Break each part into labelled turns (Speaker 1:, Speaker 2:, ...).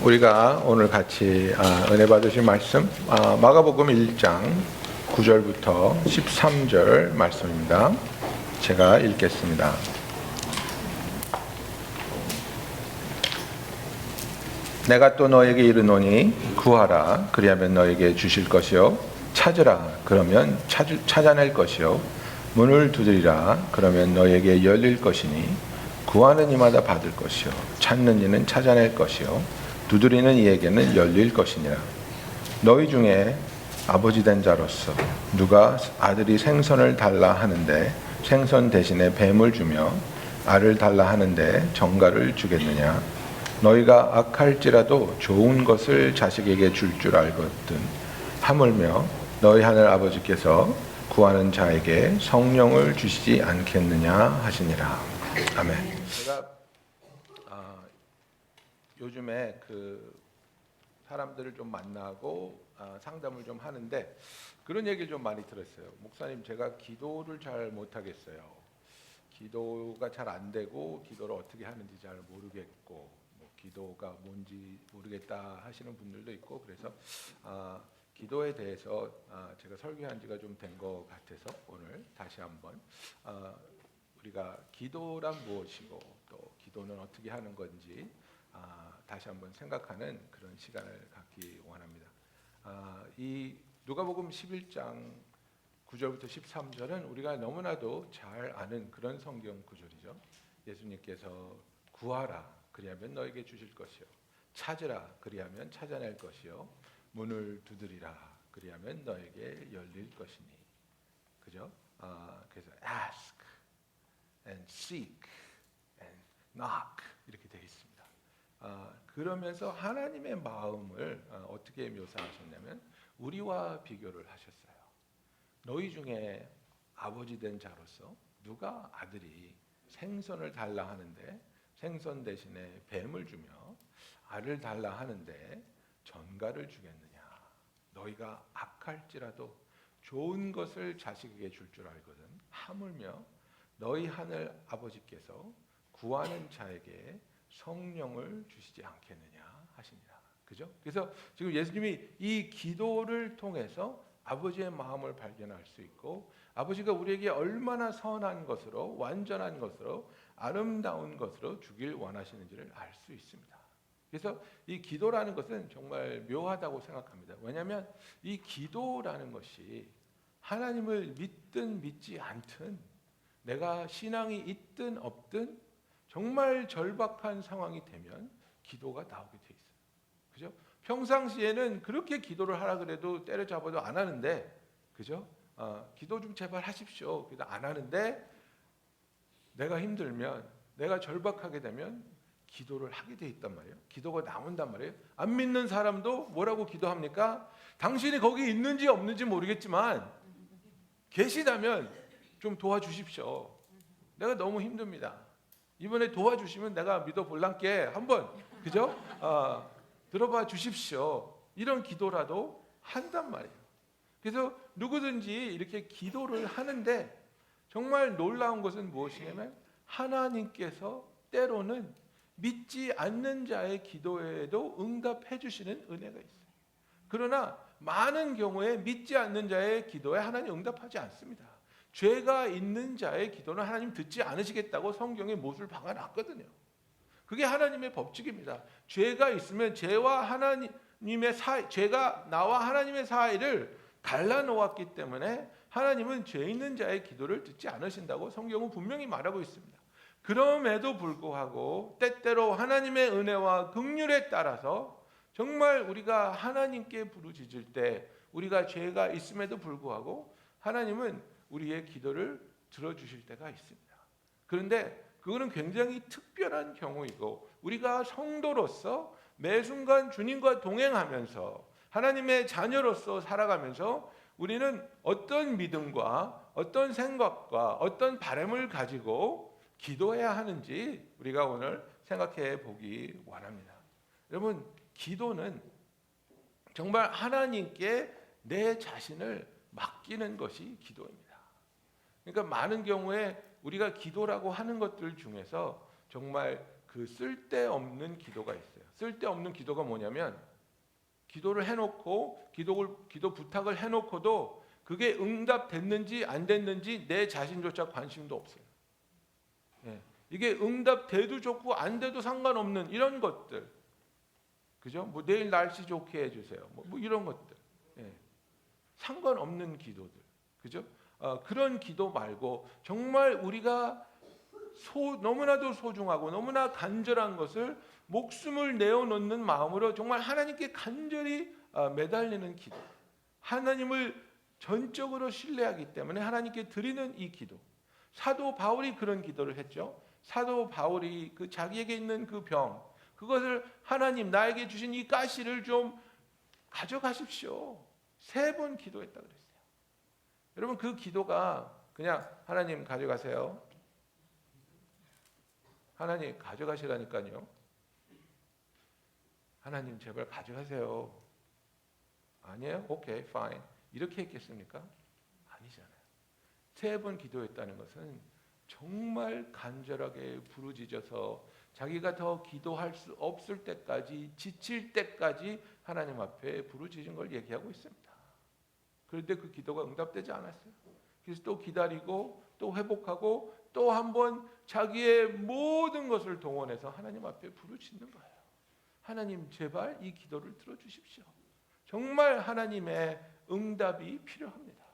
Speaker 1: 우리가 오늘 같이 은혜 받으실 말씀 마가복음 1장 9절부터 13절 말씀입니다. 제가 읽겠습니다. 내가 또 너에게 이르노니 구하라 그리하면 너에게 주실 것이요 찾으라 그러면 찾아낼 것이요 문을 두드리라 그러면 너에게 열릴 것이니 구하는 이마다 받을 것이요 찾는 이는 찾아낼 것이요 두드리는 이에게는 열릴 것이니라. 너희 중에 아버지 된 자로서 누가 아들이 생선을 달라 하는데 생선 대신에 뱀을 주며 알을 달라 하는데 정갈을 주겠느냐. 너희가 악할지라도 좋은 것을 자식에게 줄 줄 알거든 하물며 너희 하늘 아버지께서 구하는 자에게 성령을 주시지 않겠느냐 하시니라. 아멘. 제가 요즘에 사람들을 좀 만나고 상담을 좀 하는데 그런 얘기를 좀 많이 들었어요. 목사님, 제가 기도를 잘 못하겠어요. 기도가 잘 안 되고 기도를 어떻게 하는지 잘 모르겠고 기도가 뭔지 모르겠다 하시는 분들도 있고, 그래서 기도에 대해서 제가 설교한 지가 좀 된 것 같아서 오늘 다시 한번 우리가 기도란 무엇이고 또 기도는 어떻게 하는 건지 다시 한번 생각하는 그런 시간을 갖기 원합니다. 이 누가복음 11장 9절부터 13절은 우리가 너무나도 잘 아는 그런 성경 구절이죠. 예수님께서 구하라 그리하면 너에게 주실 것이요 찾으라 그리하면 찾아낼 것이요 문을 두드리라 그리하면 너에게 열릴 것이니, 그죠? 그래서 ask and seek and knock 이렇게 되어 있습니다. 그러면서 하나님의 마음을 어떻게 묘사하셨냐면 우리와 비교를 하셨어요. 너희 중에 아버지 된 자로서 누가 아들이 생선을 달라 하는데 생선 대신에 뱀을 주며 알을 달라 하는데 전갈을 주겠느냐. 너희가 악할지라도 좋은 것을 자식에게 줄 줄 알거든 하물며 너희 하늘 아버지께서 구하는 자에게 성령을 주시지 않겠느냐 하시니라. 그죠? 그래서 지금 예수님이 이 기도를 통해서 아버지의 마음을 발견할 수 있고 아버지가 우리에게 얼마나 선한 것으로 완전한 것으로 아름다운 것으로 주길 원하시는지를 알 수 있습니다. 그래서 이 기도라는 것은 정말 묘하다고 생각합니다. 왜냐하면 이 기도라는 것이 하나님을 믿든 믿지 않든 내가 신앙이 있든 없든 정말 절박한 상황이 되면 기도가 나오게 돼 있어요. 그죠? 평상시에는 그렇게 기도를 하라 그래도 때려잡아도 안 하는데, 그죠? 기도 좀 제발 하십시오. 그래도 안 하는데 내가 힘들면, 내가 절박하게 되면 기도를 하게 돼 있단 말이에요. 기도가 나온단 말이에요. 안 믿는 사람도 뭐라고 기도합니까? 당신이 거기 있는지 없는지 모르겠지만 계시다면 좀 도와주십시오. 내가 너무 힘듭니다. 이번에 도와주시면 내가 믿어 볼란께 한번, 그죠? 들어봐 주십시오. 이런 기도라도 한단 말이에요. 그래서 누구든지 이렇게 기도를 하는데 정말 놀라운 것은 무엇이냐면 하나님께서 때로는 믿지 않는 자의 기도에도 응답해 주시는 은혜가 있어요. 그러나 많은 경우에 믿지 않는 자의 기도에 하나님 응답하지 않습니다. 죄가 있는 자의 기도는 하나님 듣지 않으시겠다고 성경에 못을 박아놨거든요. 그게 하나님의 법칙입니다. 죄가 있으면 죄와 하나님의 사이, 죄가 나와 하나님의 사이를 갈라놓았기 때문에 하나님은 죄 있는 자의 기도를 듣지 않으신다고 성경은 분명히 말하고 있습니다. 그럼에도 불구하고 때때로 하나님의 은혜와 긍휼에 따라서 정말 우리가 하나님께 부르짖을 때 우리가 죄가 있음에도 불구하고 하나님은 우리의 기도를 들어주실 때가 있습니다. 그런데 그거는 굉장히 특별한 경우이고 우리가 성도로서 매 순간 주님과 동행하면서 하나님의 자녀로서 살아가면서 우리는 어떤 믿음과 어떤 생각과 어떤 바람을 가지고 기도해야 하는지 우리가 오늘 생각해 보기 원합니다. 여러분, 기도는 정말 하나님께 내 자신을 맡기는 것이 기도입니다. 그러니까 많은 경우에 우리가 기도라고 하는 것들 중에서 정말 그 쓸데없는 기도가 있어요. 쓸데없는 기도가 뭐냐면 기도를 해놓고 기도 부탁을 해놓고도 그게 응답됐는지 안 됐는지 내 자신조차 관심도 없어요. 예. 이게 응답돼도 좋고 안 돼도 상관없는 이런 것들, 그죠? 뭐 내일 날씨 좋게 해주세요. 뭐 이런 것들, 예. 상관없는 기도들, 그죠? 그런 기도 말고 정말 우리가 너무나도 소중하고 너무나 간절한 것을 목숨을 내어놓는 마음으로 정말 하나님께 간절히 매달리는 기도, 하나님을 전적으로 신뢰하기 때문에 하나님께 드리는 이 기도. 사도 바울이 그런 기도를 했죠. 사도 바울이 그 자기에게 있는 그 병, 그것을 하나님 나에게 주신 이 가시를 좀 가져가십시오. 3번 기도했다 그랬어요. 여러분 그 기도가 그냥 하나님 가져가세요. 하나님 가져가시라니까요. 하나님 제발 가져가세요. 아니에요? 오케이, fine. 이렇게 했겠습니까? 아니잖아요. 3번 기도했다는 것은 정말 간절하게 부르짖어서 자기가 더 기도할 수 없을 때까지, 지칠 때까지 하나님 앞에 부르짖은 걸 얘기하고 있습니다. 그런데 그 기도가 응답되지 않았어요. 그래서 또 기다리고 또 회복하고 또 한번 자기의 모든 것을 동원해서 하나님 앞에 부르짖는 거예요. 하나님 제발 이 기도를 들어주십시오. 정말 하나님의 응답이 필요합니다.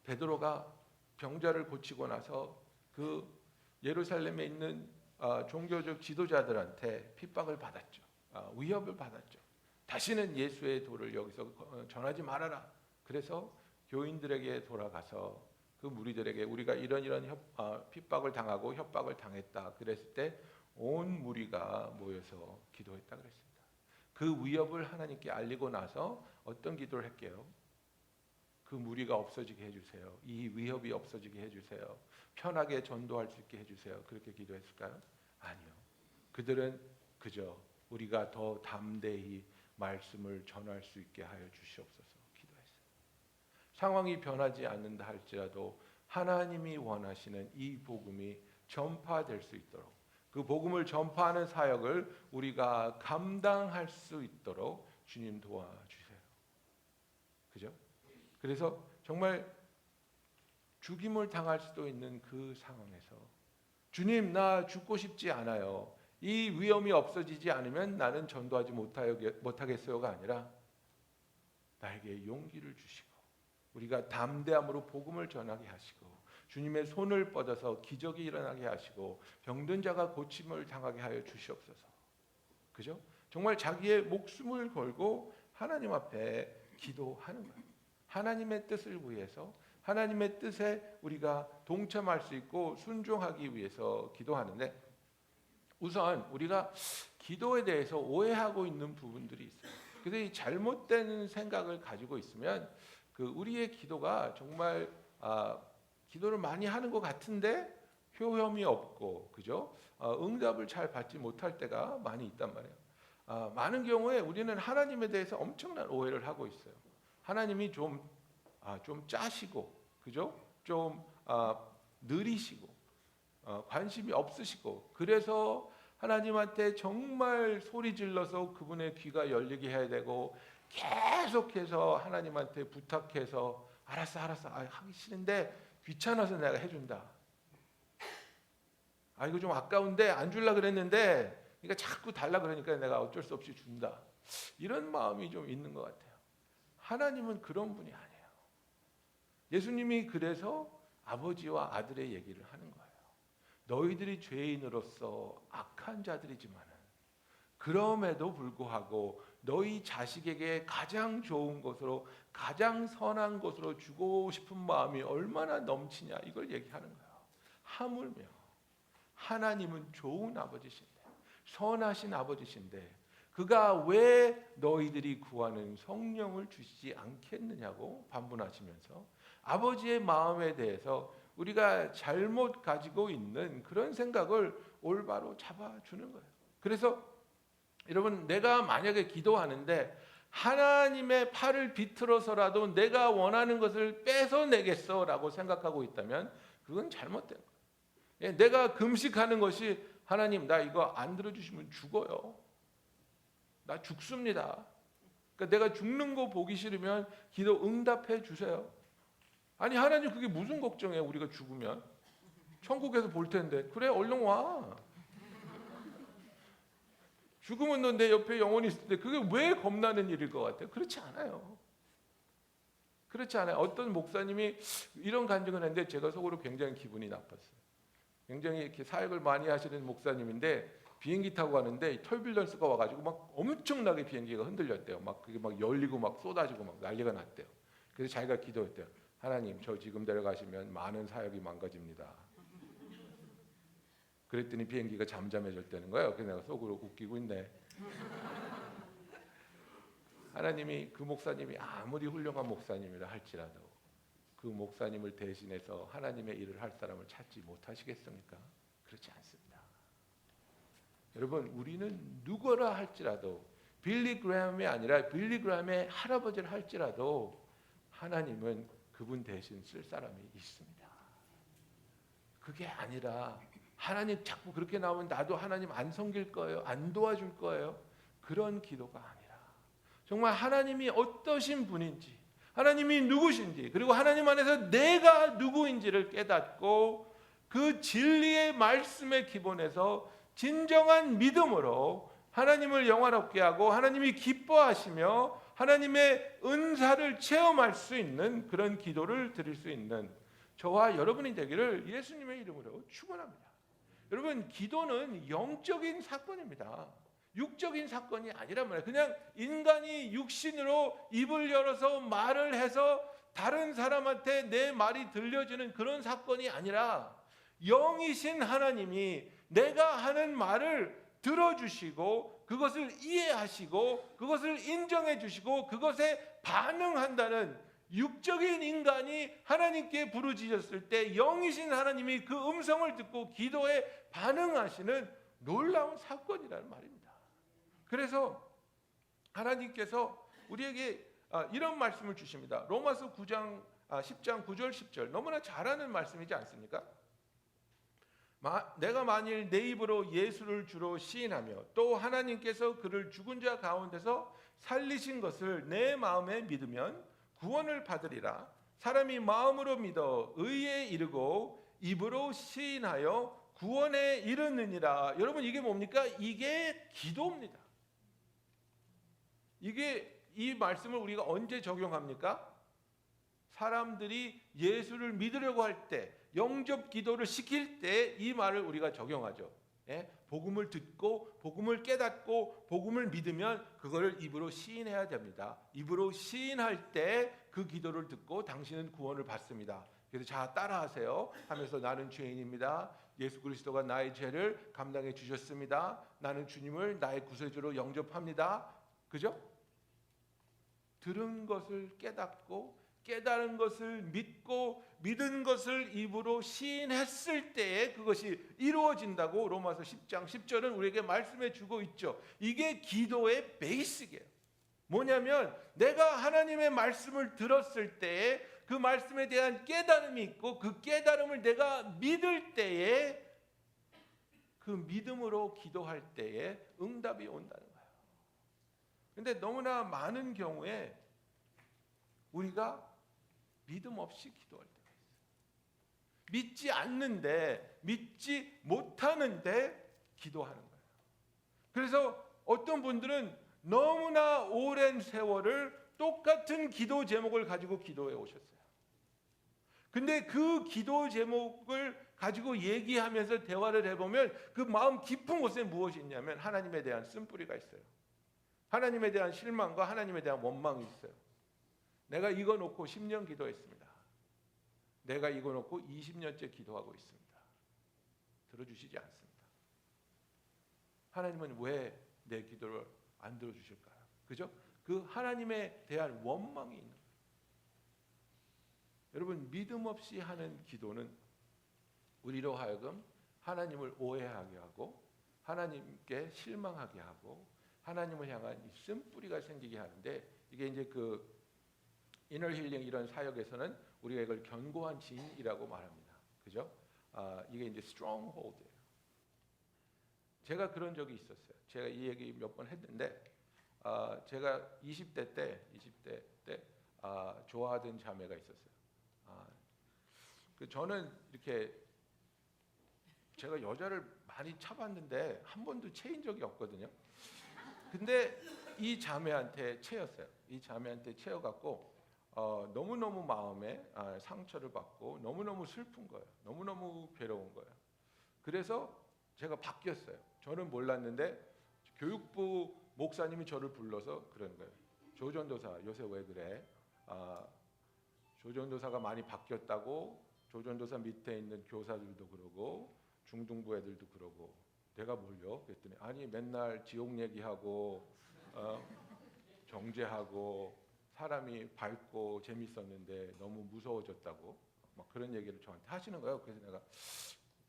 Speaker 1: 베드로가 병자를 고치고 나서 그 예루살렘에 있는 종교적 지도자들한테 핍박을 받았죠. 위협을 받았죠. 다시는 예수의 도를 여기서 전하지 말아라. 그래서 교인들에게 돌아가서 그 무리들에게 우리가 이런 핍박을 당하고 협박을 당했다. 그랬을 때 온 무리가 모여서 기도했다 그랬습니다. 그 위협을 하나님께 알리고 나서 어떤 기도를 할게요? 그 무리가 없어지게 해주세요. 이 위협이 없어지게 해주세요. 편하게 전도할 수 있게 해주세요. 그렇게 기도했을까요? 아니요. 그들은 그저 우리가 더 담대히 말씀을 전할 수 있게 하여 주시옵소서 기도했어요. 상황이 변하지 않는다 할지라도 하나님이 원하시는 이 복음이 전파될 수 있도록, 그 복음을 전파하는 사역을 우리가 감당할 수 있도록 주님 도와주세요. 그죠? 그래서 정말 죽임을 당할 수도 있는 그 상황에서 주님 나 죽고 싶지 않아요. 이 위험이 없어지지 않으면 나는 전도하지 못하겠어요가 아니라 나에게 용기를 주시고 우리가 담대함으로 복음을 전하게 하시고 주님의 손을 뻗어서 기적이 일어나게 하시고 병든 자가 고침을 당하게 하여 주시옵소서. 그죠? 정말 자기의 목숨을 걸고 하나님 앞에 기도하는 거예요. 하나님의 뜻을 위해서, 하나님의 뜻에 우리가 동참할 수 있고 순종하기 위해서 기도하는데, 우선 우리가 기도에 대해서 오해하고 있는 부분들이 있어요. 그래서 이 잘못된 생각을 가지고 있으면 우리의 기도가 정말 기도를 많이 하는 것 같은데 효험이 없고, 그죠? 응답을 잘 받지 못할 때가 많이 있단 말이에요. 많은 경우에 우리는 하나님에 대해서 엄청난 오해를 하고 있어요. 하나님이 좀 짜시고, 그죠? 좀 느리시고, 관심이 없으시고, 그래서 하나님한테 정말 소리 질러서 그분의 귀가 열리게 해야 되고, 계속해서 하나님한테 부탁해서 알았어 하기 싫은데 귀찮아서 내가 해준다. 이거 좀 아까운데 안 줄라 그랬는데 그러니까 자꾸 달라 그러니까 내가 어쩔 수 없이 준다. 이런 마음이 좀 있는 것 같아요. 하나님은 그런 분이 아니에요. 예수님이 그래서 아버지와 아들의 얘기를 하는 거예요. 너희들이 죄인으로서 악한 자들이지만 그럼에도 불구하고 너희 자식에게 가장 좋은 것으로, 가장 선한 것으로 주고 싶은 마음이 얼마나 넘치냐, 이걸 얘기하는 거예요. 하물며 하나님은 좋은 아버지신데, 선하신 아버지신데 그가 왜 너희들이 구하는 성령을 주시지 않겠느냐고 반문하시면서 아버지의 마음에 대해서 우리가 잘못 가지고 있는 그런 생각을 올바로 잡아주는 거예요. 그래서 여러분, 내가 만약에 기도하는데 하나님의 팔을 비틀어서라도 내가 원하는 것을 뺏어내겠어라고 생각하고 있다면 그건 잘못된 거예요. 예, 내가 금식하는 것이 하나님 나 이거 안 들어주시면 죽어요. 나 죽습니다. 그러니까 내가 죽는 거 보기 싫으면 기도 응답해 주세요. 아니 하나님 그게 무슨 걱정이에요? 우리가 죽으면 천국에서 볼 텐데. 그래 얼른 와. 죽으면 너 내 옆에 영원히 있을 텐데 그게 왜 겁나는 일일 것 같아요? 그렇지 않아요. 그렇지 않아요. 어떤 목사님이 이런 간증을 했는데 제가 속으로 굉장히 기분이 나빴어요. 굉장히 이렇게 사역을 많이 하시는 목사님인데 비행기 타고 가는데 털빌런스가 와가지고 막 엄청나게 비행기가 흔들렸대요. 막 그게 막 열리고 막 쏟아지고 막 난리가 났대요. 그래서 자기가 기도했대요. 하나님 저 지금 데려가시면 많은 사역이 망가집니다. 그랬더니 비행기가 잠잠해졌다는 거예요. 그래서 내가 속으로 웃기고 있네. 하나님이 그 목사님이 아무리 훌륭한 목사님이라 할지라도 그 목사님을 대신해서 하나님의 일을 할 사람을 찾지 못하시겠습니까? 그렇지 않습니다. 여러분 우리는 누구라 할지라도 빌리 그레함이 아니라 빌리 그레함의 할아버지를 할지라도 하나님은 그분 대신 쓸 사람이 있습니다. 그게 아니라 하나님 자꾸 그렇게 나오면 나도 하나님 안 섬길 거예요. 안 도와줄 거예요. 그런 기도가 아니라 정말 하나님이 어떠신 분인지 하나님이 누구신지 그리고 하나님 안에서 내가 누구인지를 깨닫고 그 진리의 말씀의 기본에서 진정한 믿음으로 하나님을 영화롭게 하고 하나님이 기뻐하시며 하나님의 은사를 체험할 수 있는 그런 기도를 드릴 수 있는 저와 여러분이 되기를 예수님의 이름으로 축원합니다. 여러분 기도는 영적인 사건입니다. 육적인 사건이 아니란 말이에요. 그냥 인간이 육신으로 입을 열어서 말을 해서 다른 사람한테 내 말이 들려지는 그런 사건이 아니라 영이신 하나님이 내가 하는 말을 들어주시고 그것을 이해하시고 그것을 인정해 주시고 그것에 반응한다는 육적인 인간이 하나님께 부르짖었을 때 영이신 하나님이 그 음성을 듣고 기도에 반응하시는 놀라운 사건이라는 말입니다. 그래서 하나님께서 우리에게 이런 말씀을 주십니다. 로마서 10장 9절 10절 너무나 잘 아는 말씀이지 않습니까? 내가 만일 내 입으로 예수를 주로 시인하며 또 하나님께서 그를 죽은 자 가운데서 살리신 것을 내 마음에 믿으면 구원을 받으리라. 사람이 마음으로 믿어 의에 이르고 입으로 시인하여 구원에 이르느니라. 여러분 이게 뭡니까? 이게 기도입니다. 이 말씀을 우리가 언제 적용합니까? 사람들이 예수를 믿으려고 할 때, 영접 기도를 시킬 때 이 말을 우리가 적용하죠. 예? 복음을 듣고 복음을 깨닫고 복음을 믿으면 그거를 입으로 시인해야 됩니다. 입으로 시인할 때 그 기도를 듣고 당신은 구원을 받습니다. 그래서 자 따라하세요 하면서 나는 죄인입니다. 예수 그리스도가 나의 죄를 감당해 주셨습니다. 나는 주님을 나의 구세주로 영접합니다. 그죠? 들은 것을 깨닫고 깨달은 것을 믿고 믿은 것을 입으로 시인했을 때에 그것이 이루어진다고 로마서 10장 10절은 우리에게 말씀해 주고 있죠. 이게 기도의 베이스예요. 뭐냐면 내가 하나님의 말씀을 들었을 때에 그 말씀에 대한 깨달음이 있고 그 깨달음을 내가 믿을 때에 그 믿음으로 기도할 때에 응답이 온다는 거예요. 근데 너무나 많은 경우에 우리가 믿음 없이 기도할 때가 있어요. 믿지 않는데 믿지 못하는데 기도하는 거예요. 그래서 어떤 분들은 너무나 오랜 세월을 똑같은 기도 제목을 가지고 기도해 오셨어요. 근데 그 기도 제목을 가지고 얘기하면서 대화를 해보면 그 마음 깊은 곳에 무엇이 있냐면 하나님에 대한 쓴뿌리가 있어요. 하나님에 대한 실망과 하나님에 대한 원망이 있어요. 내가 이거 놓고 10년 기도했습니다. 내가 이거 놓고 20년째 기도하고 있습니다. 들어주시지 않습니다. 하나님은 왜 내 기도를 안 들어주실까요? 그죠? 그 하나님에 대한 원망이 있는 거예요. 여러분 믿음 없이 하는 기도는 우리로 하여금 하나님을 오해하게 하고 하나님께 실망하게 하고 하나님을 향한 이 쓴뿌리가 생기게 하는데 이게 이제 그 이너 힐링 이런 사역에서는 우리가 이걸 견고한 진이라고 말합니다. 그죠? 이게 이제 stronghold예요. 제가 그런 적이 있었어요. 제가 이 얘기 몇 번 했는데 제가 20대 때 좋아하던 자매가 있었어요. 저는 이렇게 제가 여자를 많이 차봤는데 한 번도 채인 적이 없거든요. 근데 이 자매한테 채였어요. 이 자매한테 채여갖고 너무너무 마음에 상처를 받고 너무너무 슬픈 거예요. 너무너무 괴로운 거예요. 그래서 제가 바뀌었어요. 저는 몰랐는데 교육부 목사님이 저를 불러서 그러는 거예요. 조전도사 요새 왜 그래? 조전도사가 많이 바뀌었다고. 조전도사 밑에 있는 교사들도 그러고 중등부 애들도 그러고. 내가 뭘요? 그랬더니 아니 맨날 지옥 얘기하고 정죄하고 사람이 밝고 재밌었는데 너무 무서워졌다고 막 그런 얘기를 저한테 하시는 거예요.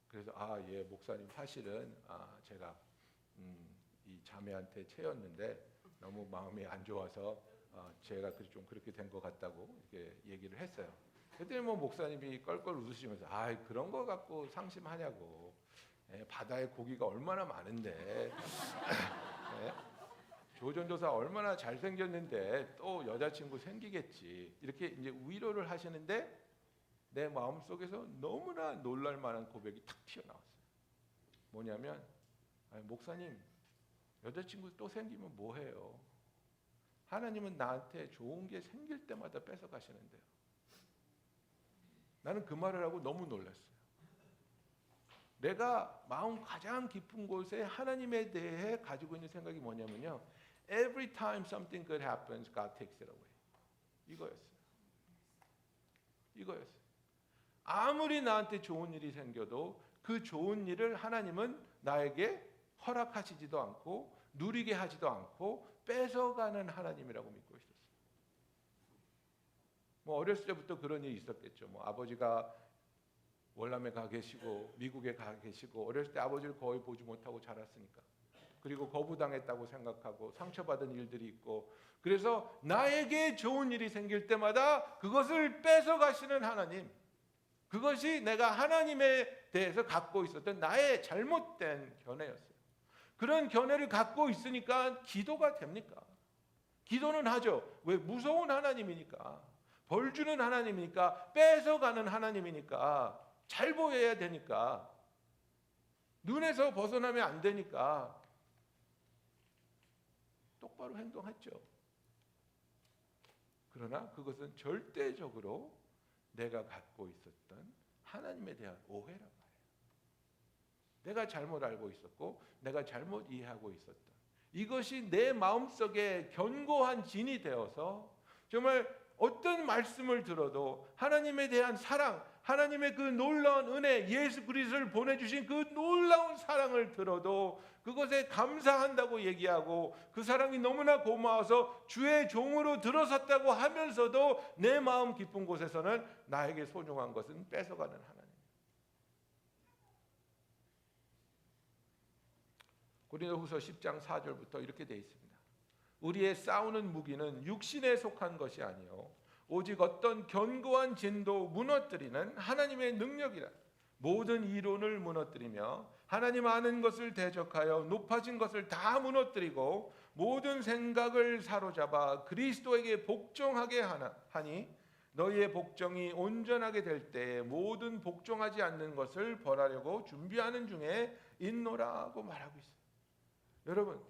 Speaker 1: 그래서 내가 예 목사님 사실은 제가 이 자매한테 채였는데 너무 마음이 안 좋아서 제가 좀 그렇게 된 것 같다고 이렇게 얘기를 했어요. 그때 뭐 목사님이 껄껄 웃으시면서 그런 거 갖고 상심하냐고. 바다에 고기가 얼마나 많은데 조전도사 얼마나 잘생겼는데 또 여자친구 생기겠지. 이렇게 이제 위로를 하시는데 내 마음속에서 너무나 놀랄 만한 고백이 탁 튀어나왔어요. 뭐냐면 목사님 여자친구 또 생기면 뭐해요? 하나님은 나한테 좋은 게 생길 때마다 뺏어가시는데요. 나는 그 말을 하고 너무 놀랐어요. 내가 마음 가장 깊은 곳에 하나님에 대해 가지고 있는 생각이 뭐냐면요. Every time something good happens, God takes it away. 이거였어요. 아무리 나한테 좋은 일이 생겨도 그 좋은 일을 하나님은 나에게 허락하시지도 않고 누리게 하지도 않고 뺏어가는 하나님이라고 믿고 있었어요. 뭐 어렸을 때부터 그런 일이 있었겠죠. 뭐 아버지가 월남에 가 계시고 미국에 가 계시고 어렸을 때 아버지를 거의 보지 못하고 자랐으니까. 그리고 거부당했다고 생각하고 상처받은 일들이 있고 그래서 나에게 좋은 일이 생길 때마다 그것을 뺏어가시는 하나님. 그것이 내가 하나님에 대해서 갖고 있었던 나의 잘못된 견해였어요. 그런 견해를 갖고 있으니까 기도가 됩니까? 기도는 하죠. 왜? 무서운 하나님이니까. 벌 주는 하나님이니까. 뺏어가는 하나님이니까. 잘 보여야 되니까. 눈에서 벗어나면 안 되니까. 똑바로 행동했죠. 그러나 그것은 절대적으로 내가 갖고 있었던 하나님에 대한 오해란 말이에요. 내가 잘못 알고 있었고 내가 잘못 이해하고 있었던 이것이 내 마음속에 견고한 진이 되어서 정말 어떤 말씀을 들어도 하나님에 대한 사랑, 하나님의 그 놀라운 은혜, 예수 그리스도를 보내주신 그 놀라운 사랑을 들어도 그것에 감사한다고 얘기하고 그 사랑이 너무나 고마워서 주의 종으로 들어섰다고 하면서도 내 마음 깊은 곳에서는 나에게 소중한 것은 뺏어가는 하나님. 고린도후서 10장 4절부터 이렇게 되어 있습니다. 우리의 싸우는 무기는 육신에 속한 것이 아니요 오직 어떤 견고한 진도 무너뜨리는 하나님의 능력이라. 모든 이론을 무너뜨리며 하나님 아는 것을 대적하여 높아진 것을 다 무너뜨리고 모든 생각을 사로잡아 그리스도에게 복종하게 하니 너희의 복종이 온전하게 될 때에 모든 복종하지 않는 것을 벌하려고 준비하는 중에 있노라고 말하고 있어요. 여러분,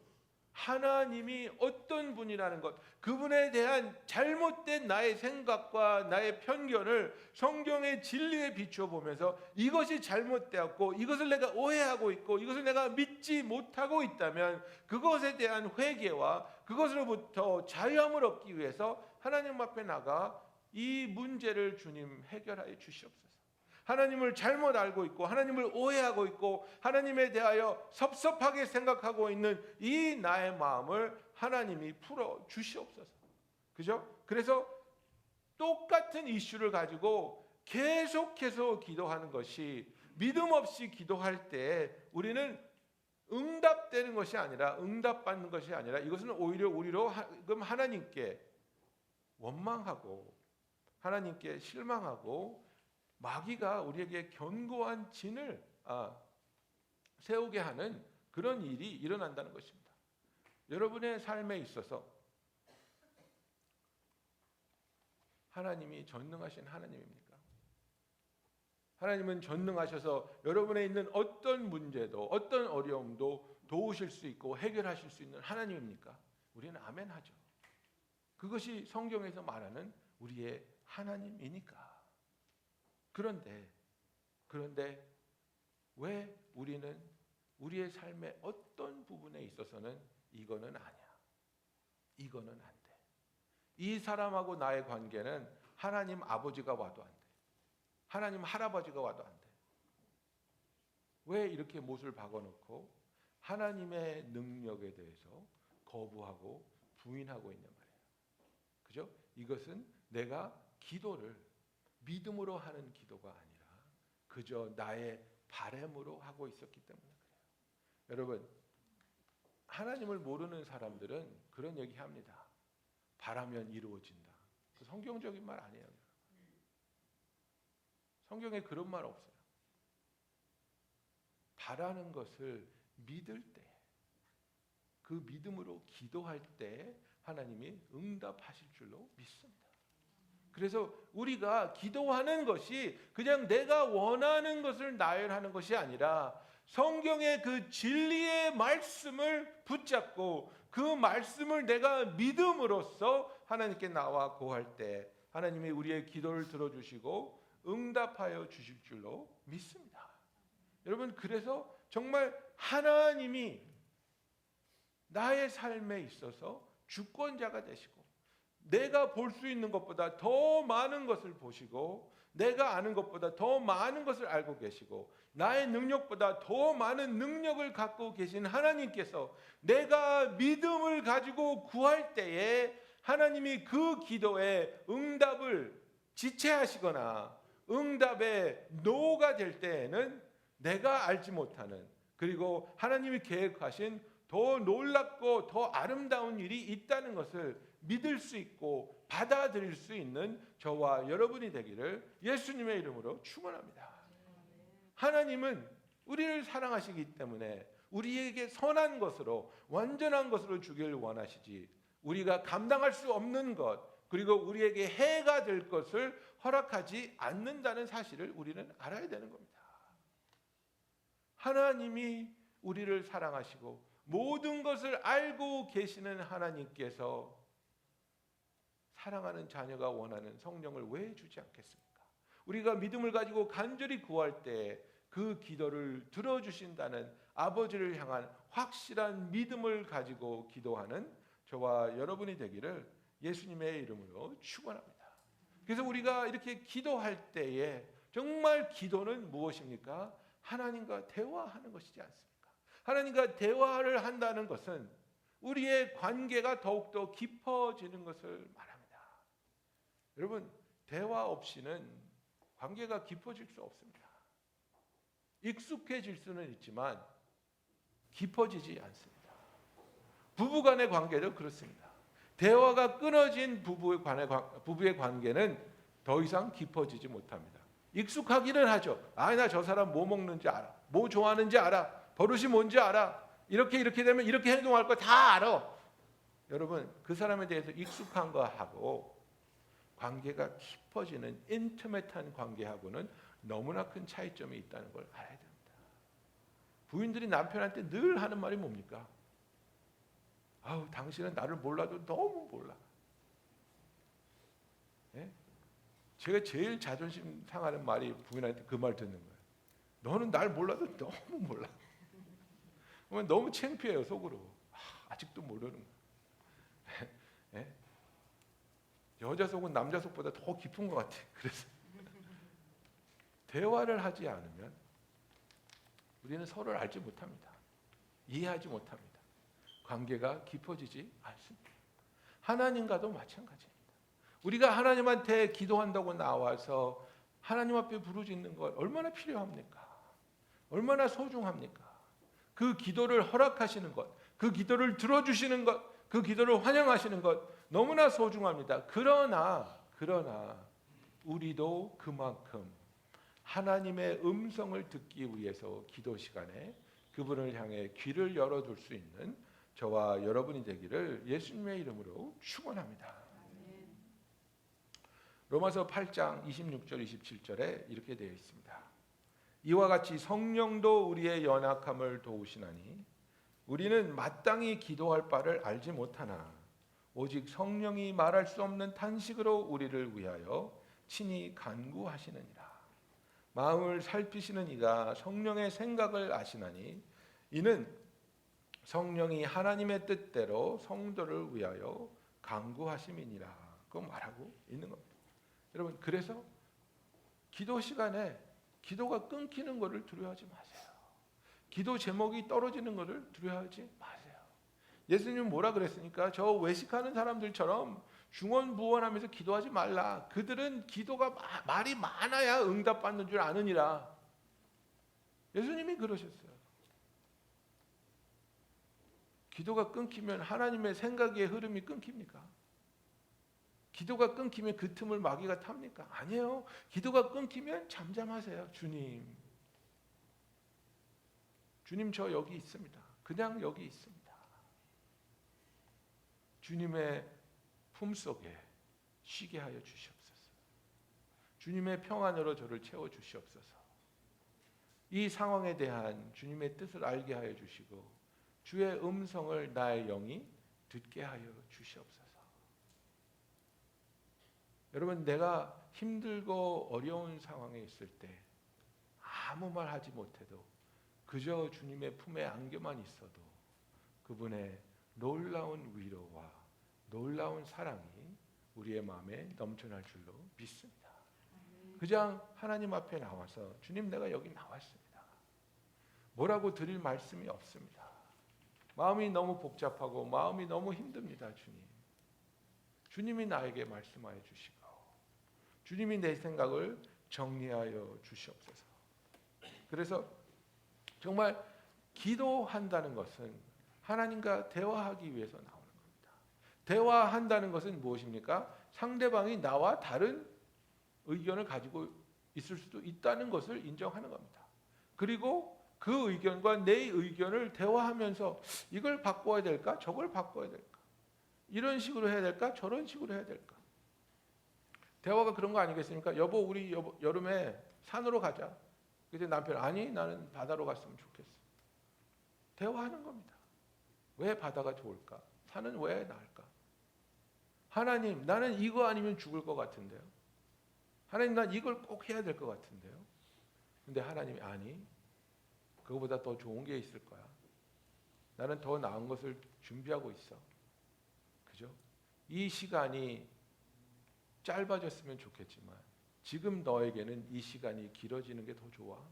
Speaker 1: 하나님이 어떤 분이라는 것, 그분에 대한 잘못된 나의 생각과 나의 편견을 성경의 진리에 비추어 보면서 이것이 잘못되었고 이것을 내가 오해하고 있고 이것을 내가 믿지 못하고 있다면 그것에 대한 회개와 그것으로부터 자유함을 얻기 위해서 하나님 앞에 나가 이 문제를 주님 해결하여 주시옵소서. 하나님을 잘못 알고 있고 하나님을 오해하고 있고 하나님에 대하여 섭섭하게 생각하고 있는 이 나의 마음을 하나님이 풀어 주시옵소서. 그죠? 그래서 똑같은 이슈를 가지고 계속해서 기도하는 것이 믿음 없이 기도할 때 우리는 응답되는 것이 아니라 응답받는 것이 아니라 이것은 오히려 우리로 하나님께 원망하고 하나님께 실망하고 마귀가 우리에게 견고한 진을 세우게 하는 그런 일이 일어난다는 것입니다. 여러분의 삶에 있어서 하나님이 전능하신 하나님입니까? 하나님은 전능하셔서 여러분에 있는 어떤 문제도 어떤 어려움도 도우실 수 있고 해결하실 수 있는 하나님입니까? 우리는 아멘 하죠. 그것이 성경에서 말하는 우리의 하나님이니까. 그런데 왜 우리는 우리의 삶의 어떤 부분에 있어서는 이거는 아니야, 이거는 안 돼, 이 사람하고 나의 관계는 하나님 아버지가 와도 안 돼, 하나님 할아버지가 와도 안 돼. 왜 이렇게 못을 박아놓고 하나님의 능력에 대해서 거부하고 부인하고 있는 말이에요. 그죠? 이것은 내가 기도를 믿음으로 하는 기도가 아니라 그저 나의 바램으로 하고 있었기 때문에 그래요. 여러분, 하나님을 모르는 사람들은 그런 얘기합니다. 바라면 이루어진다. 그 성경적인 말 아니에요. 성경에 그런 말 없어요. 바라는 것을 믿을 때, 그 믿음으로 기도할 때 하나님이 응답하실 줄로 믿습니다. 그래서 우리가 기도하는 것이 그냥 내가 원하는 것을 나열하는 것이 아니라 성경의 그 진리의 말씀을 붙잡고 그 말씀을 내가 믿음으로써 하나님께 나와 고할 때 하나님이 우리의 기도를 들어주시고 응답하여 주실 줄로 믿습니다. 여러분, 그래서 정말 하나님이 나의 삶에 있어서 주권자가 되시고 내가 볼 수 있는 것보다 더 많은 것을 보시고 내가 아는 것보다 더 많은 것을 알고 계시고 나의 능력보다 더 많은 능력을 갖고 계신 하나님께서 내가 믿음을 가지고 구할 때에 하나님이 그 기도에 응답을 지체하시거나 응답의 노가 될 때에는 내가 알지 못하는, 그리고 하나님이 계획하신 더 놀랍고 더 아름다운 일이 있다는 것을 믿을 수 있고 받아들일 수 있는 저와 여러분이 되기를 예수님의 이름으로 축원합니다. 하나님은 우리를 사랑하시기 때문에 우리에게 선한 것으로 완전한 것으로 주기를 원하시지, 우리가 감당할 수 없는 것 그리고 우리에게 해가 될 것을 허락하지 않는다는 사실을 우리는 알아야 되는 겁니다. 하나님이 우리를 사랑하시고 모든 것을 알고 계시는 하나님께서 사랑하는 자녀가 원하는 성령을 왜 주지 않겠습니까? 우리가 믿음을 가지고 간절히 구할 때 그 기도를 들어주신다는 아버지를 향한 확실한 믿음을 가지고 기도하는 저와 여러분이 되기를 예수님의 이름으로 축원합니다. 그래서 우리가 이렇게 기도할 때에 정말 기도는 무엇입니까? 하나님과 대화하는 것이지 않습니까? 하나님과 대화를 한다는 것은 우리의 관계가 더욱더 깊어지는 것을 말합니다. 여러분, 대화 없이는 관계가 깊어질 수 없습니다. 익숙해질 수는 있지만 깊어지지 않습니다. 부부간의 관계도 그렇습니다. 대화가 끊어진 부부의 관계는 더 이상 깊어지지 못합니다. 익숙하기는 하죠. 나 저 사람 뭐 먹는지 알아, 뭐 좋아하는지 알아, 버릇이 뭔지 알아, 이렇게 되면 이렇게 행동할 거 다 알아. 여러분, 그 사람에 대해서 익숙한 거하고 관계가 깊어지는 인티메트한 관계하고는 너무나 큰 차이점이 있다는 걸 알아야 됩니다. 부인들이 남편한테 늘 하는 말이 뭡니까? 아우, 당신은 나를 몰라도 너무 몰라. 예? 제가 제일 자존심 상하는 말이 부인한테 그 말 듣는 거예요. 너는 날 몰라도 너무 몰라. 그러면 너무 창피해요, 속으로. 아직도 모르는 거예요. 예? 여자 속은 남자 속보다 더 깊은 것 같아. 그래서 대화를 하지 않으면 우리는 서로를 알지 못합니다. 이해하지 못합니다. 관계가 깊어지지 않습니다. 하나님과도 마찬가지입니다. 우리가 하나님한테 기도한다고 나와서 하나님 앞에 부르짖는 것 얼마나 필요합니까? 얼마나 소중합니까? 그 기도를 허락하시는 것, 그 기도를 들어주시는 것, 그 기도를 환영하시는 것 너무나 소중합니다. 그러나 우리도 그만큼 하나님의 음성을 듣기 위해서 기도 시간에 그분을 향해 귀를 열어둘 수 있는 저와 여러분이 되기를 예수님의 이름으로 축원합니다. 로마서 8장 26절 27절에 이렇게 되어 있습니다. 이와 같이 성령도 우리의 연약함을 도우시나니 우리는 마땅히 기도할 바를 알지 못하나 오직 성령이 말할 수 없는 탄식으로 우리를 위하여 친히 간구하시느니라. 마음을 살피시는 이가 성령의 생각을 아시나니 이는 성령이 하나님의 뜻대로 성도를 위하여 간구하심이니라. 그 말하고 있는 겁니다. 여러분, 그래서 기도 시간에 기도가 끊기는 것을 두려워하지 마세요. 기도 제목이 떨어지는 것을 두려워하지 마세요. 예수님은 뭐라 그랬습니까? 저 외식하는 사람들처럼 중언부언하면서 기도하지 말라. 그들은 기도가 말이 많아야 응답받는 줄 아느니라. 예수님이 그러셨어요. 기도가 끊기면 하나님의 생각의 흐름이 끊깁니까? 기도가 끊기면 그 틈을 마귀가 탑니까? 아니에요. 기도가 끊기면 잠잠하세요. 주님 저 여기 있습니다. 그냥 여기 있습니다. 주님의 품속에 쉬게 하여 주시옵소서. 주님의 평안으로 저를 채워 주시옵소서. 이 상황에 대한 주님의 뜻을 알게 하여 주시고 주의 음성을 나의 영이 듣게 하여 주시옵소서. 여러분, 내가 힘들고 어려운 상황에 있을 때 아무 말 하지 못해도 그저 주님의 품에 안겨만 있어도 그분의 놀라운 위로와 놀라운 사랑이 우리의 마음에 넘쳐날 줄로 믿습니다. 그냥 하나님 앞에 나와서 주님, 내가 여기 나왔습니다. 뭐라고 드릴 말씀이 없습니다. 마음이 너무 복잡하고 마음이 너무 힘듭니다. 주님이 나에게 말씀하여 주시고 주님이 내 생각을 정리하여 주시옵소서. 그래서 정말 기도한다는 것은 하나님과 대화하기 위해서 나오는 겁니다. 대화한다는 것은 무엇입니까? 상대방이 나와 다른 의견을 가지고 있을 수도 있다는 것을 인정하는 겁니다. 그리고 그 의견과 내 의견을 대화하면서 이걸 바꿔야 될까? 저걸 바꿔야 될까? 이런 식으로 해야 될까? 저런 식으로 해야 될까? 대화가 그런 거 아니겠습니까? 여보, 우리 여름에 산으로 가자. 그때 남편, 아니, 나는 바다로 갔으면 좋겠어. 대화하는 겁니다. 왜 바다가 좋을까? 산은 왜 나을까? 하나님, 나는 이거 아니면 죽을 것 같은데요. 하나님, 난 이걸 꼭 해야 될 것 같은데요. 근데 하나님이, 아니, 그거보다 더 좋은 게 있을 거야. 나는 더 나은 것을 준비하고 있어. 그죠? 이 시간이 짧아졌으면 좋겠지만 지금 너에게는 이 시간이 길어지는 게 더 좋아.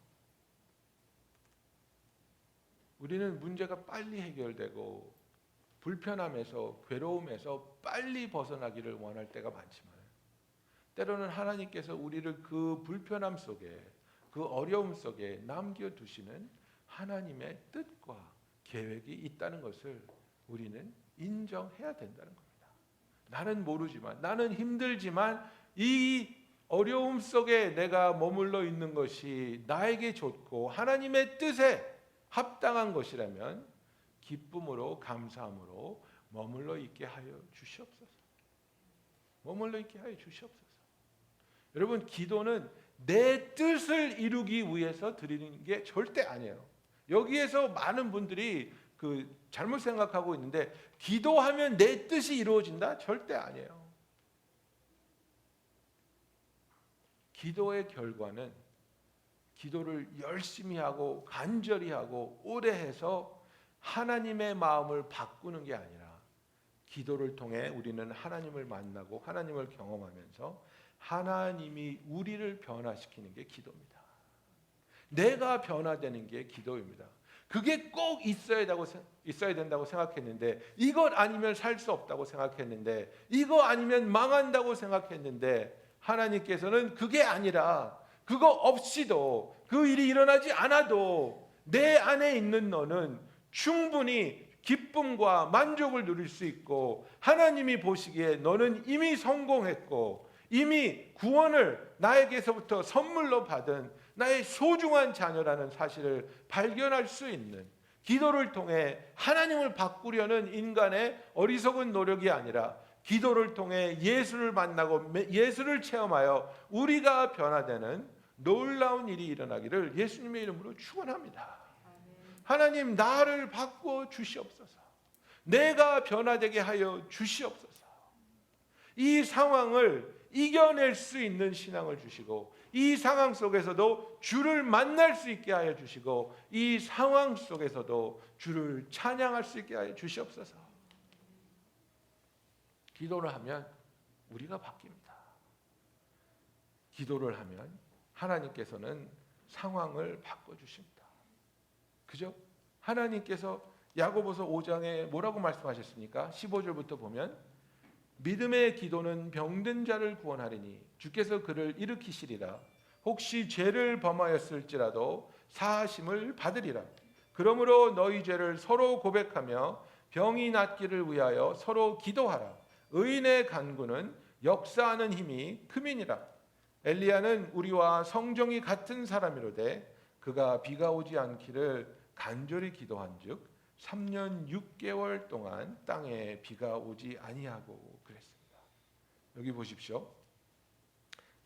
Speaker 1: 우리는 문제가 빨리 해결되고 불편함에서, 괴로움에서 빨리 벗어나기를 원할 때가 많지만 때로는 하나님께서 우리를 그 불편함 속에, 그 어려움 속에 남겨두시는 하나님의 뜻과 계획이 있다는 것을 우리는 인정해야 된다는 겁니다. 나는 모르지만, 나는 힘들지만 이 어려움 속에 내가 머물러 있는 것이 나에게 좋고 하나님의 뜻에 합당한 것이라면 기쁨으로, 감사함으로 머물러 있게 하여 주시옵소서. 머물러 있게 하여 주시옵소서. 여러분, 기도는 내 뜻을 이루기 위해서 드리는 게 절대 아니에요. 여기에서 많은 분들이 잘못 생각하고 있는데, 기도하면 내 뜻이 이루어진다? 절대 아니에요. 기도의 결과는 기도를 열심히 하고 간절히 하고 오래 해서 하나님의 마음을 바꾸는 게 아니라 기도를 통해 우리는 하나님을 만나고 하나님을 경험하면서 하나님이 우리를 변화시키는 게 기도입니다. 내가 변화되는 게 기도입니다. 그게 꼭 있어야 된다고 생각했는데, 이것 아니면 살 수 없다고 생각했는데, 이거 아니면 망한다고 생각했는데, 하나님께서는 그게 아니라 그거 없이도, 그 일이 일어나지 않아도 내 안에 있는 너는 충분히 기쁨과 만족을 누릴 수 있고, 하나님이 보시기에 너는 이미 성공했고 이미 구원을 나에게서부터 선물로 받은 나의 소중한 자녀라는 사실을 발견할 수 있는, 기도를 통해 하나님을 바꾸려는 인간의 어리석은 노력이 아니라 기도를 통해 예수를 만나고 예수를 체험하여 우리가 변화되는 놀라운 일이 일어나기를 예수님의 이름으로 축원합니다. 하나님, 나를 바꿔 주시옵소서. 내가 변화되게 하여 주시옵소서. 이 상황을 이겨낼 수 있는 신앙을 주시고, 이 상황 속에서도 주를 만날 수 있게 하여 주시고, 이 상황 속에서도 주를 찬양할 수 있게 하여 주시옵소서. 기도를 하면 우리가 바뀝니다. 기도를 하면 하나님께서는 상황을 바꿔주십니다. 그죠? 하나님께서 야고보서 5장에 뭐라고 말씀하셨습니까? 15절부터 보면 믿음의 기도는 병든 자를 구원하리니 주께서 그를 일으키시리라. 혹시 죄를 범하였을지라도 사하심을 받으리라. 그러므로 너희 죄를 서로 고백하며 병이 낫기를 위하여 서로 기도하라. 의인의 간구는 역사하는 힘이 크민이라. 엘리야는 우리와 성정이 같은 사람이로되 그가 비가 오지 않기를 간절히 기도한즉 3년 6개월 동안 땅에 비가 오지 아니하고 그랬습니다. 여기 보십시오.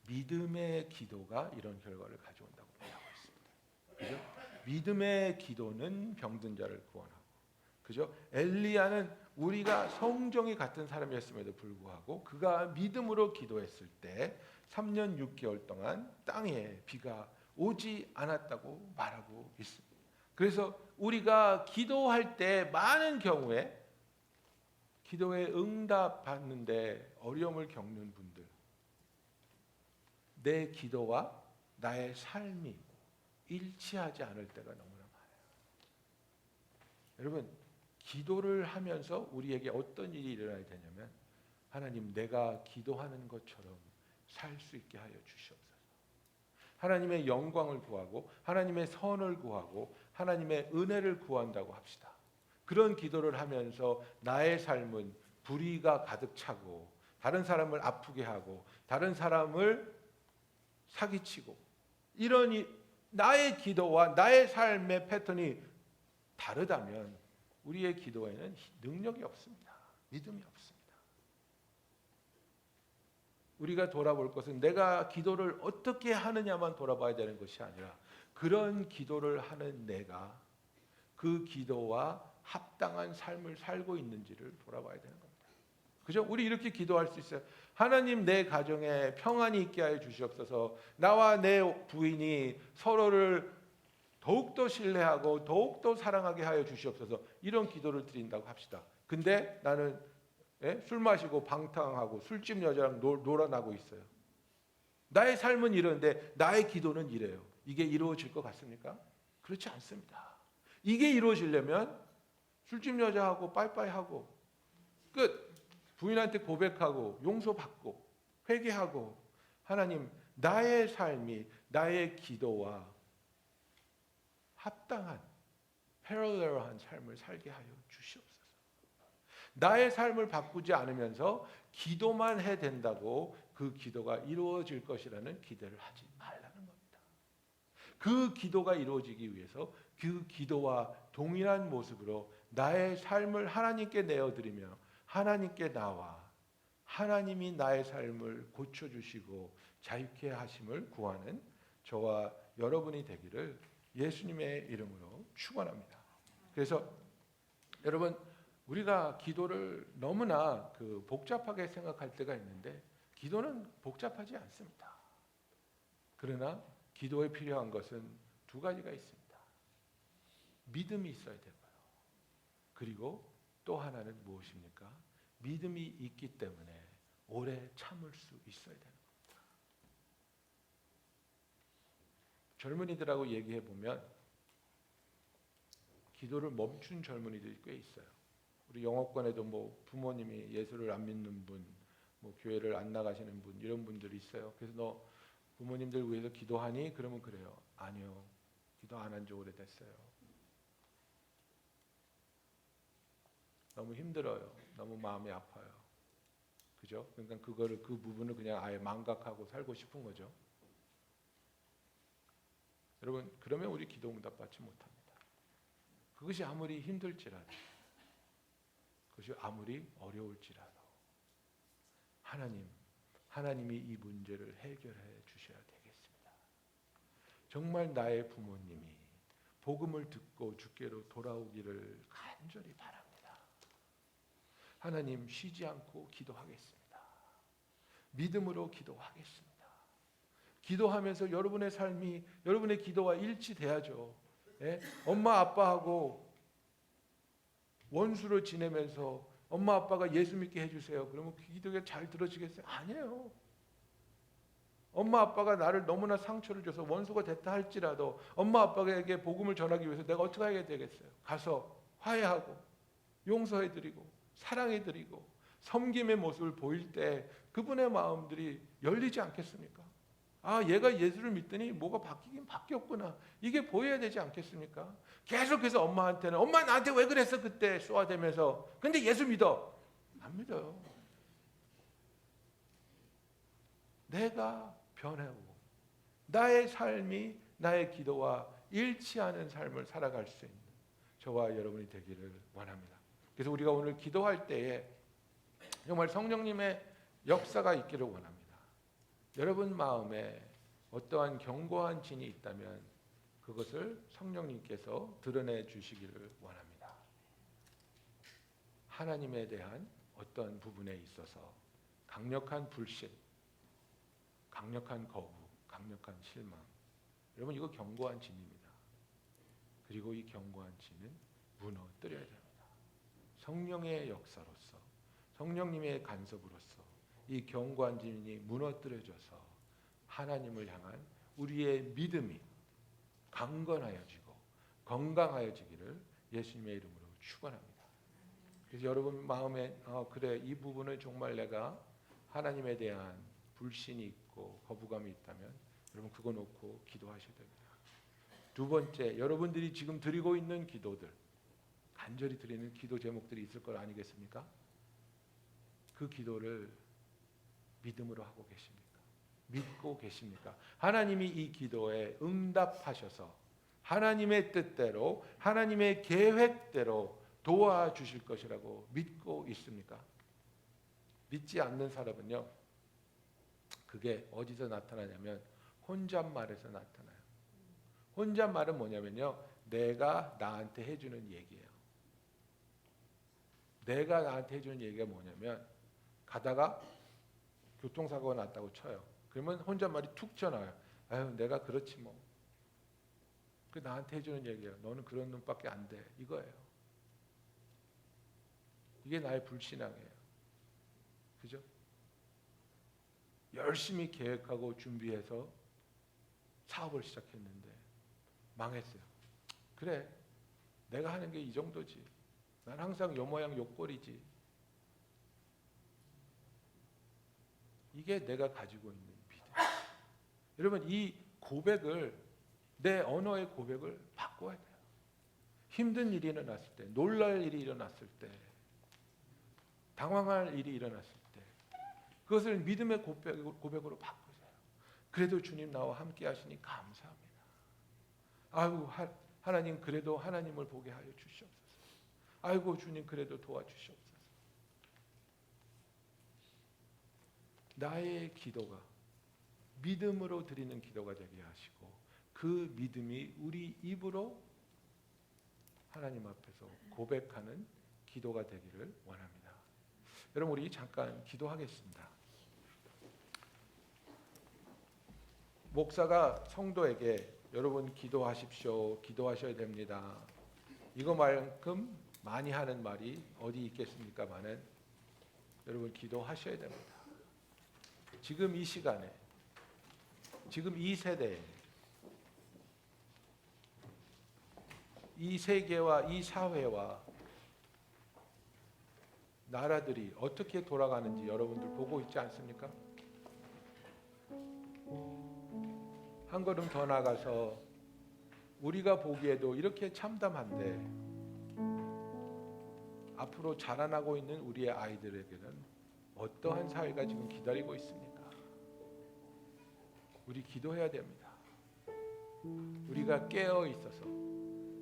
Speaker 1: 믿음의 기도가 이런 결과를 가져온다고 말하고 있습니다. 그죠? 믿음의 기도는 병든 자를 구원하고, 그죠? 엘리야는 우리가 성정이 같은 사람이었음에도 불구하고 그가 믿음으로 기도했을 때 3년 6개월 동안 땅에 비가 오지 않았다고 말하고 있습니다. 그래서 우리가 기도할 때 많은 경우에 기도에 응답받는데 어려움을 겪는 분들, 내 기도와 나의 삶이 일치하지 않을 때가 너무나 많아요. 여러분, 기도를 하면서 우리에게 어떤 일이 일어나야 되냐면, 하나님, 내가 기도하는 것처럼 살 수 있게 하여 주시옵소서. 하나님의 영광을 구하고 하나님의 선을 구하고 하나님의 은혜를 구한다고 합시다. 그런 기도를 하면서 나의 삶은 불의가 가득 차고 다른 사람을 아프게 하고 다른 사람을 사기치고, 이런 나의 기도와 나의 삶의 패턴이 다르다면 우리의 기도에는 능력이 없습니다. 믿음이 없습니다. 우리가 돌아볼 것은 내가 기도를 어떻게 하느냐만 돌아봐야 되는 것이 아니라 그런 기도를 하는 내가 그 기도와 합당한 삶을 살고 있는지를 돌아봐야 되는 겁니다. 그죠? 우리 이렇게 기도할 수 있어요. 하나님, 내 가정에 평안이 있게 하여 주시옵소서. 나와 내 부인이 서로를 더욱더 신뢰하고 더욱더 사랑하게 하여 주시옵소서. 이런 기도를 드린다고 합시다. 근데 나는 술 마시고 방탕하고 술집 여자랑 놀아나고 있어요. 나의 삶은 이런데 나의 기도는 이래요. 이게 이루어질 것 같습니까? 그렇지 않습니다. 이게 이루어지려면 술집 여자하고 빠이빠이하고 끝. 부인한테 고백하고 용서받고 회개하고, 하나님, 나의 삶이 나의 기도와 합당한 패러렐한 삶을 살게 하여 주시옵소서. 나의 삶을 바꾸지 않으면서 기도만 해야 된다고 그 기도가 이루어질 것이라는 기대를 하지 말라는 겁니다. 그 기도가 이루어지기 위해서 그 기도와 동일한 모습으로 나의 삶을 하나님께 내어드리며 하나님께 나와 하나님이 나의 삶을 고쳐주시고 자유케 하심을 구하는 저와 여러분이 되기를 예수님의 이름으로 축원합니다. 그래서 여러분, 우리가 기도를 너무나 복잡하게 생각할 때가 있는데 기도는 복잡하지 않습니다. 그러나 기도에 필요한 것은 두 가지가 있습니다. 믿음이 있어야 되고요. 그리고 또 하나는 무엇입니까? 믿음이 있기 때문에 오래 참을 수 있어야 되는 겁니다. 젊은이들하고 얘기해 보면 기도를 멈춘 젊은이들이 꽤 있어요. 우리 영어권에도 부모님이 예수를 안 믿는 분, 교회를 안 나가시는 분, 이런 분들이 있어요. 그래서 너 부모님들 위해서 기도하니? 그러면 그래요. 아니요, 기도 안 한 지 오래됐어요. 너무 힘들어요. 너무 마음이 아파요. 그죠? 그러니까 그 부분을 그냥 아예 망각하고 살고 싶은 거죠. 여러분, 그러면 우리 기도 응답 받지 못합니다. 그것이 아무리 힘들지라도, 그것이 아무리 어려울지라도 하나님이 이 문제를 해결해 주셔야 되겠습니다. 정말 나의 부모님이 복음을 듣고 주께로 돌아오기를 간절히 바랍니다. 하나님, 쉬지 않고 기도하겠습니다. 믿음으로 기도하겠습니다. 기도하면서 여러분의 삶이 여러분의 기도와 일치돼야죠. 예? 엄마 아빠하고 원수로 지내면서 엄마 아빠가 예수 믿게 해주세요. 그러면 그 기도가 잘 들어지겠어요? 아니에요. 엄마 아빠가 나를 너무나 상처를 줘서 원수가 됐다 할지라도 엄마 아빠에게 복음을 전하기 위해서 내가 어떻게 해야 되겠어요? 가서 화해하고 용서해드리고 사랑해드리고 섬김의 모습을 보일 때 그분의 마음들이 열리지 않겠습니까? 아, 얘가 예수를 믿더니 뭐가 바뀌긴 바뀌었구나. 이게 보여야 되지 않겠습니까? 계속해서 엄마한테는 엄마 나한테 왜 그랬어 그때 쏘아대면서 근데 예수 믿어. 안 믿어요. 내가 변하고 나의 삶이 나의 기도와 일치하는 삶을 살아갈 수 있는 저와 여러분이 되기를 원합니다. 그래서 우리가 오늘 기도할 때에 정말 성령님의 역사가 있기를 원합니다. 여러분 마음에 어떠한 견고한 진이 있다면 그것을 성령님께서 드러내 주시기를 원합니다. 하나님에 대한 어떤 부분에 있어서 강력한 불신, 강력한 거부, 강력한 실망. 여러분, 이거 견고한 진입니다. 그리고 이 견고한 진은 무너뜨려야 됩니다. 성령의 역사로서, 성령님의 간섭으로서 이 견고한 진이 무너뜨려져서 하나님을 향한 우리의 믿음이 강건하여지고 건강하여지기를 예수님의 이름으로 축원합니다. 그래서 여러분 마음에 그래, 이 부분을 정말 내가 하나님에 대한 불신이 있고 거부감이 있다면 여러분 그거 놓고 기도하셔야 됩니다. 두 번째, 여러분들이 지금 드리고 있는 기도들, 간절히 드리는 기도 제목들이 있을 것 아니겠습니까? 그 기도를 믿음으로 하고 계십니까? 믿고 계십니까? 하나님이 이 기도에 응답하셔서 하나님의 뜻대로 하나님의 계획대로 도와주실 것이라고 믿고 있습니까? 믿지 않는 사람은요, 그게 어디서 나타나냐면 혼잣말에서 나타나요. 혼잣말은 뭐냐면요, 내가 나한테 해주는 얘기예요. 내가 나한테 해주는 얘기가 뭐냐면 가다가 교통사고가 났다고 쳐요. 그러면 혼잣말이 툭 튀어나와요. 아유, 내가 그렇지 뭐. 그 나한테 해주는 얘기예요. 너는 그런 놈밖에 안 돼. 이거예요. 이게 나의 불신앙이에요. 그죠? 열심히 계획하고 준비해서 사업을 시작했는데 망했어요. 그래, 내가 하는 게 이 정도지. 난 항상 요 모양 요 꼴이지. 이게 내가 가지고 있는 믿음. 여러분, 이 고백을, 내 언어의 고백을 바꿔야 돼요. 힘든 일이 일어났을 때, 놀랄 일이 일어났을 때, 당황할 일이 일어났을 때 그것을 믿음의 고백으로 바꾸세요. 그래도 주님 나와 함께 하시니 감사합니다. 아이고, 하나님 그래도 하나님을 보게 하여 주시옵소서. 아이고, 주님 그래도 도와주시옵소서. 나의 기도가 믿음으로 드리는 기도가 되게 하시고 그 믿음이 우리 입으로 하나님 앞에서 고백하는 기도가 되기를 원합니다. 여러분, 우리 잠깐 기도하겠습니다. 목사가 성도에게 여러분 기도하십시오, 기도하셔야 됩니다, 이거만큼 많이 하는 말이 어디 있겠습니까마는 여러분 기도하셔야 됩니다. 지금 이 시간에, 지금 이 세대에, 이 세계와 이 사회와 나라들이 어떻게 돌아가는지 여러분들 보고 있지 않습니까? 한 걸음 더 나가서 우리가 보기에도 이렇게 참담한데 앞으로 자라나고 있는 우리의 아이들에게는 어떠한 사회가 지금 기다리고 있습니까? 우리 기도해야 됩니다. 우리가 깨어 있어서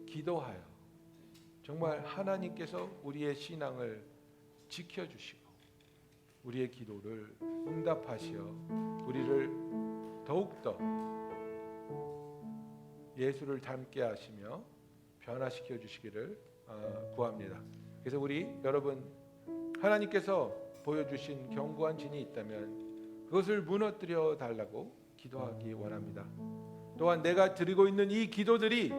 Speaker 1: 기도하여 정말 하나님께서 우리의 신앙을 지켜주시고 우리의 기도를 응답하시어 우리를 더욱더 예수를 닮게 하시며 변화시켜 주시기를 구합니다. 그래서 우리 여러분, 하나님께서 보여주신 견고한 진이 있다면 그것을 무너뜨려 달라고 기도하기 원합니다. 또한 내가 드리고 있는 이 기도들이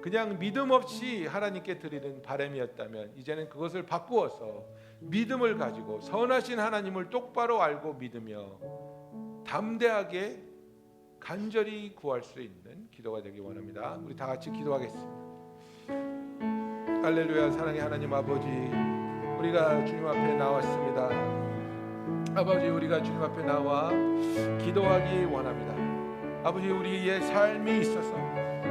Speaker 1: 그냥 믿음 없이 하나님께 드리는 바람이었다면 이제는 그것을 바꾸어서 믿음을 가지고 선하신 하나님을 똑바로 알고 믿으며 담대하게 간절히 구할 수 있는 기도가 되기 원합니다. 우리 다 같이 기도하겠습니다. 할렐루야. 사랑의 하나님 아버지, 우리가 주님 앞에 나왔습니다. 아버지, 우리가 주님 앞에 나와 기도하기 원합니다. 아버지, 우리의 삶이 있어서,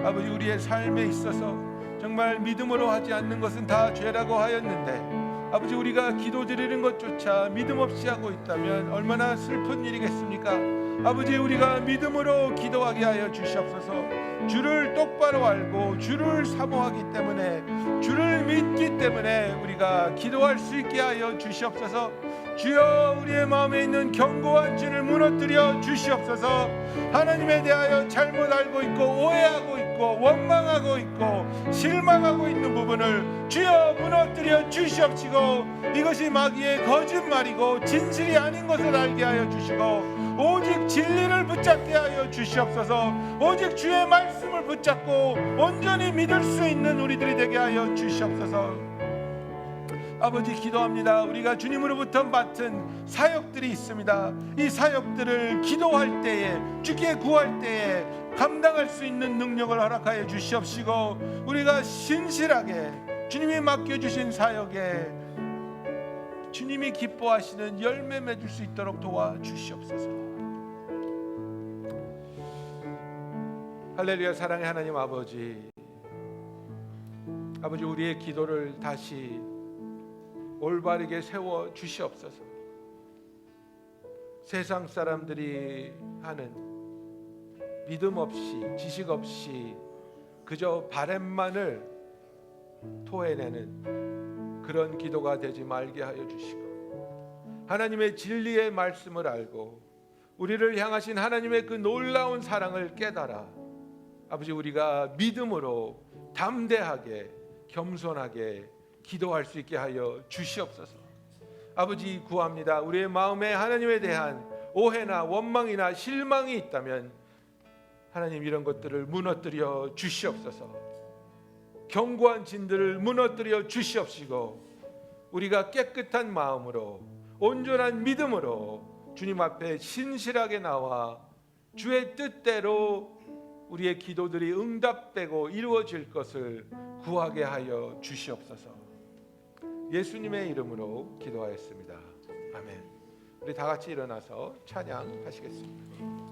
Speaker 1: 아버지, 우리의 삶에 있어서 정말 믿음으로 하지 않는 것은 다 죄라고 하였는데, 아버지, 우리가 기도드리는 것조차 믿음 없이 하고 있다면 얼마나 슬픈 일이겠습니까? 아버지, 우리가 믿음으로 기도하게 하여 주시옵소서. 주를 똑바로 알고 주를 사모하기 때문에, 주를 믿기 때문에 우리가 기도할 수 있게 하여 주시옵소서. 주여, 우리의 마음에 있는 견고한 진을 무너뜨려 주시옵소서. 하나님에 대하여 잘못 알고 있고 오해하고 있고 원망하고 있고 실망하고 있는 부분을 주여 무너뜨려 주시옵시고, 이것이 마귀의 거짓말이고 진실이 아닌 것을 알게 하여 주시고 오직 진리를 붙잡게 하여 주시옵소서. 오직 주의 말씀을 붙잡고 온전히 믿을 수 있는 우리들이 되게 하여 주시옵소서. 아버지, 기도합니다. 우리가 주님으로부터 맡은 사역들이 있습니다. 이 사역들을 기도할 때에, 주께 구할 때에 감당할 수 있는 능력을 허락하여 주시옵시고, 우리가 신실하게 주님이 맡겨주신 사역에 주님이 기뻐하시는 열매 맺을 수 있도록 도와주시옵소서. 할렐루야. 사랑의 하나님 아버지, 아버지, 우리의 기도를 다시 올바르게 세워 주시옵소서. 세상 사람들이 하는 믿음 없이 지식 없이 그저 바램만을 토해내는 그런 기도가 되지 말게 하여 주시고, 하나님의 진리의 말씀을 알고 우리를 향하신 하나님의 그 놀라운 사랑을 깨달아 아버지, 우리가 믿음으로 담대하게 겸손하게 기도할 수 있게 하여 주시옵소서. 아버지, 구합니다. 우리의 마음에 하나님에 대한 오해나 원망이나 실망이 있다면 하나님, 이런 것들을 무너뜨려 주시옵소서. 견고한 진들을 무너뜨려 주시옵시고, 우리가 깨끗한 마음으로 온전한 믿음으로 주님 앞에 신실하게 나와 주의 뜻대로 우리의 기도들이 응답되고 이루어질 것을 구하게 하여 주시옵소서. 예수님의 이름으로 기도하였습니다. 아멘. 우리 다 같이 일어나서 찬양하시겠습니다.